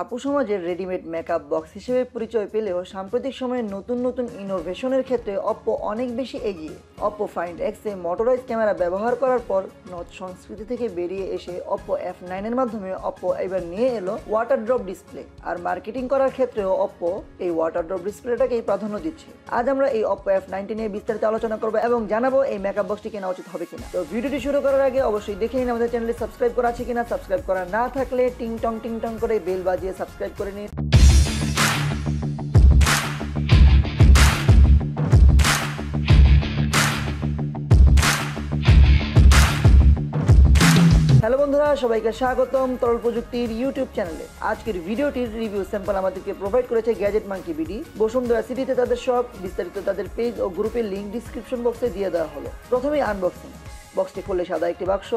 আপু সমাজের readymade makeup box হিসেবে পরিচয় পেলেও সাম্প্রতিক সময়ে নতুন নতুন ইনোভেশনের ক্ষেত্রে অপ্পো অনেক বেশি এগিয়ে। অপ্পো ফাইন্ড এক্সে মোটরাইজ ক্যামেরা ব্যবহার করার পর নচ সংস্কৃতি থেকে বেরিয়ে এসে অপ্পো F9 এর মাধ্যমে অপ্পো এবার নিয়ে এলো ওয়াটার ড্রপ ডিসপ্লে। আর মার্কেটিং করার ক্ষেত্রেও অপ্পো এই ওয়াটার ড্রপ ডিসপ্লেটাকেই প্রাধান্য দিচ্ছে। আজ আমরা এই অপ্পো F9 নিয়ে বিস্তারিত আলোচনা করবো এবং জানাবো এই মেকআপ বক্সটি কেনা উচিত হবে কিনা। তো ভিডিওটি শুরু করার আগে অবশ্যই দেখে নিন আমাদের চ্যানেলটি সাবস্ক্রাইব করা আছে কিনা। সাবস্ক্রাইব করা না থাকলে টিং টং করে বেল বাজিয়ে সাবস্ক্রাইব করে নিন। হ্যালো বন্ধুরা, সবাইকে স্বাগতম তরল প্রযুক্তির ইউটিউব চ্যানেলে। আজকের ভিডিওটির রিভিউ স্যাম্পল আমাদেরকে প্রোভাইড করেছে গ্যাজেট মাঙ্কি বিডি। বসুন্ধরা সিটিতে তাদের সব বিস্তারিত তাদের পেজ ও গ্রুপের লিঙ্ক ডিসক্রিপশন বক্সে দিয়ে দেওয়া হলো। প্রথমেই আনবক্সিং। বক্সটি খুললে সাদা একটি বাক্স,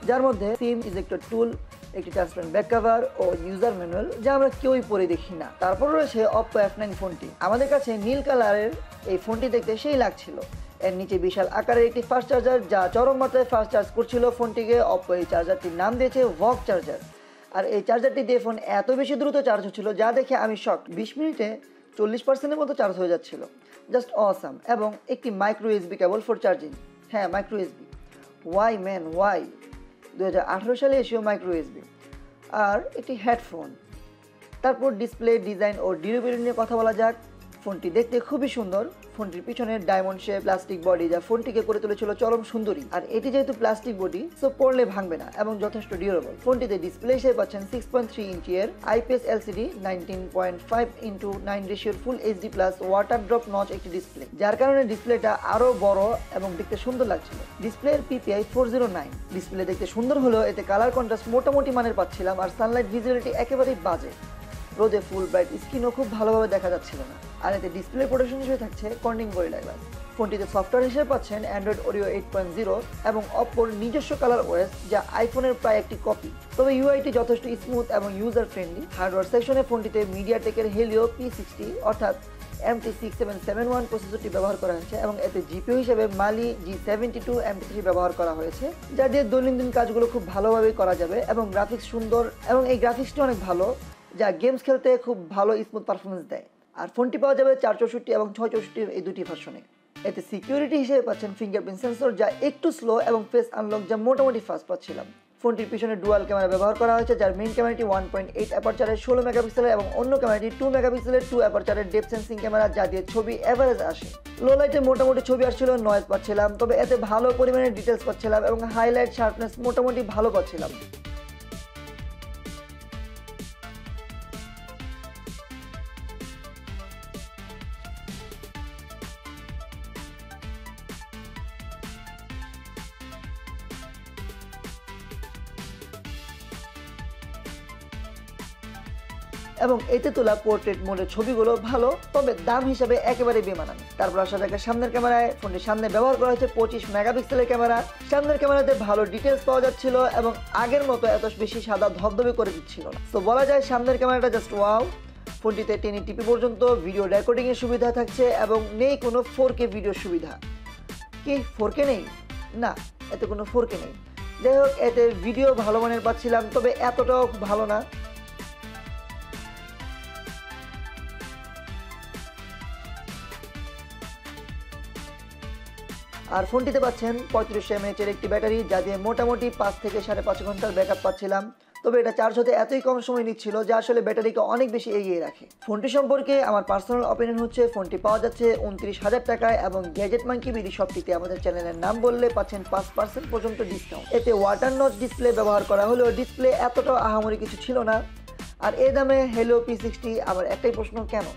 যার মধ্যে সিম ইজেক্টর টুল, একটি ট্রান্সপারেন্ট ব্যাক কভার ও ইউজার ম্যানুয়াল, যা আমরা কেউই পরে দেখি না। তারপর রয়েছে অপ্পো F9 ফোনটি। আমাদের কাছে নীল কালারের এই ফোনটি দেখতে সেই লাগছিল। এর নিচে বিশাল আকারের একটি ফাস্ট চার্জার, যা চরম মাত্রায় ফাস্ট চার্জ করছিল ফোনটিকে। অপ্পো এই চার্জারটির নাম দিয়েছে ভক চার্জার। আর এই চার্জারটি দিয়ে ফোন এত বেশি দ্রুত চার্জ হচ্ছিল, যা দেখে আমি শক। 20 মিনিটে 40%-এর মতো চার্জ হয়ে যাচ্ছিল। Just awesome. এবং একটি micro USB cable for charging. হ্যাঁ, micro USB। Why man why? 2018 সালে এসেও মাইক্রো USB। আর একটি হেডফোন। তারপর ডিসপ্লে, ডিজাইন ও ডিউরেবিলিটি নিয়ে কথা বলা যাক। ফোনটি দেখতে খুবই সুন্দর। ফোনটির পিছনে ডায়মন্ড শেপ প্লাস্টিক বডি, যা ফোনটিকে করে তুলেছিল চরম সুন্দরী। আর এটি যেহেতু প্লাস্টিক বডি, সো পড়লে ভাঙবে না এবং যথেষ্ট ডিউরেবল। ফোনটিতে ডিসপ্লে হিসেবে পাচ্ছেন 6.3 ইঞ্চি এর IPS LCD 19.5:9 রেশিওর ফুল HD plus water drop notch একটি ডিসপ্লে, যার কারণে ডিসপ্লেটা আরো বড় এবং দেখতে সুন্দর লাগছিল। ডিসপ্লের PPI 409। ডিসপ্লে দেখতে সুন্দর হলেও এতে কালার কন্ট্রাস্ট মোটামুটি মানের পাচ্ছিলাম। আর সানলাইট ভিজিবিলিটি একেবারেই বাজে। রোদে ফুল ব্রাইট স্ক্রিনও খুব ভালোভাবে দেখা যাচ্ছিল না। আর এতে ডিসপ্লে প্রোটেকশন হিসেবে থাকছে কর্নিং গরিলা গ্লাস। ফোনটিতে সফটওয়্যার হিসেবে পাচ্ছেন অ্যান্ড্রয়েড ওরিও 8.0 এবং অপ্পোর নিজস্ব কালার ওএস, যা আইফোনের প্রায় একটি কপি। তবে ইউআইটি যথেষ্ট স্মুথ এবং ইউজার ফ্রেন্ডলি। হার্ডওয়্যার সেকশনে ফোনটিতে মিডিয়াটেকের হেলিও P60 অর্থাৎ MT6771 প্রসেসরটি ব্যবহার করা হয়েছে এবং এতে জিপিইউ হিসেবে মালি G72 MP3 ব্যবহার করা হয়েছে, যা দিয়ে দৈনন্দিন কাজগুলো খুব ভালোভাবে করা যাবে। এবং গ্রাফিক্স সুন্দর এবং এই গ্রাফিক্সটি অনেক ভালো, যা গেমস খেলতে খুব ভালো স্মুথ পারফরমেন্স দেয়। আর ফোনটি পাওয়া যাবে 464 এবং 664 এই দুটি ভার্সনে। এতে সিকিউরিটি হিসেবে পাচ্ছেন ফিঙ্গারপ্রিন্ট সেন্সর, যা একটু স্লো, এবং ফেস আনলক, যা মোটামুটি ফাস্ট পাচ্ছিলাম। ফোনটির পিছনে ডুয়াল ক্যামেরা ব্যবহার করা হয়েছে, যার মেইন ক্যামেরাটি 1.8 অ্যাপারচারের 16 মেগাপিক্সেলের এবং অন্য ক্যামেরাটি 2 মেগাপিক্সেলের 2 অ্যাপারচারের ডেপথ সেন্সিং ক্যামেরা, যা দিয়ে ছবি এভারেজ আসে। লো লাইটে মোটামুটি ছবি আসছিল, নয়েজ পাচ্ছিলাম, তবে এতে ভালো পরিমাণে ডিটেলস পাচ্ছিলাম এবং হাইলাইট শার্পনেস মোটামুটি ভালো পাচ্ছিলাম। এবং এতে তোলা পোর্ট্রেট মোডের ছবিগুলো ভালো, তবে দাম হিসাবে একেবারে বেমানান। তারপর আসা যাক সামনের ক্যামেরায়। ফোনটির সামনে ব্যবহার করা হয়েছে 25 মেগাপিক্সেলের ক্যামেরা। সামনের ক্যামেরাতে ভালো ডিটেলস পাওয়া যাচ্ছিল এবং আগের মতো এত বেশি সাদা ধবধবে করে দিচ্ছিল না। তো বলা যায় সামনের ক্যামেরাটা জাস্ট ওয়াও। ফোনটিতে 1080p পর্যন্ত ভিডিও রেকর্ডিং এর সুবিধা থাকছে এবং নেই কোনো 4K ভিডিও সুবিধা। কি 4K নেই? না, এতে কোনো 4K নেই। যাই হোক, এতে ভিডিও ভালো মানের পাচ্ছিলাম, তবে এতটাও ভালো না। আর ফোনটিতে পাচ্ছেন 3500 mAh এর একটি ব্যাটারি, যা দিয়ে মোটামুটি 5 থেকে 5.5 ঘন্টার ব্যাকআপ পাচ্ছিলাম। তবে এটা চার্জ হতে এতই কম সময় নিচ্ছিল, যা আসলে ব্যাটারিকে অনেক বেশি এগিয়ে রাখে। ফোনটি সম্পর্কে আমার পার্সোনাল অপিনিয়ন হচ্ছে, ফোনটি পাওয়া যাচ্ছে 29,000 টাকায় এবং গ্যাজেট মাঙ্কি বিডি শপটিতে আমাদের চ্যানেলের নাম বললে পাচ্ছেন 5% পর্যন্ত ডিসকাউন্ট। এতে ওয়াটার নচ ডিসপ্লে ব্যবহার করা হলেও ডিসপ্লে এতটাও আহামরি কিছু ছিল না। আর এই দামে হেলিও P60, আমার একটাই প্রশ্ন, কেন?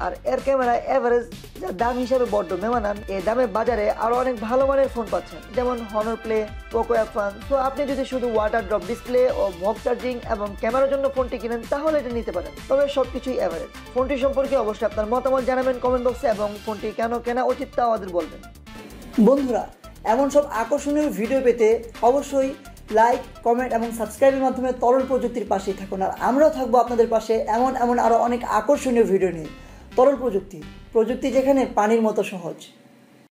আর এর ক্যামেরা এভারেজ, যা দাম হিসাবে বড্ড মেমানান। এই দামে বাজারে আরও অনেক ভালো মানের ফোন পাচ্ছেন, যেমন হনর প্লে, পোকো F1। তো আপনি যদি শুধু ওয়াটার ড্রপ ডিসপ্লে ও ভক চার্জিং এবং ক্যামেরার জন্য ফোনটি কিনেন, তাহলে এটা নিতে পারেন। তবে সবকিছুই এভারেজ। ফোনটি সম্পর্কে অবশ্যই আপনার মতামত জানাবেন কমেন্ট বক্সে এবং ফোনটি কেন কেনা উচিত তা আমাদের বলবেন। বন্ধুরা, এমন সব আকর্ষণীয় ভিডিও পেতে অবশ্যই লাইক, কমেন্ট এবং সাবস্ক্রাইবের মাধ্যমে তরল প্রযুক্তির পাশেই থাকুন। আর আমরাও থাকবো আপনাদের পাশে এমন আরও অনেক আকর্ষণীয় ভিডিও নিয়ে। তরল প্রযুক্তি, প্রযুক্তি যেখানে পানির মতো সহজ।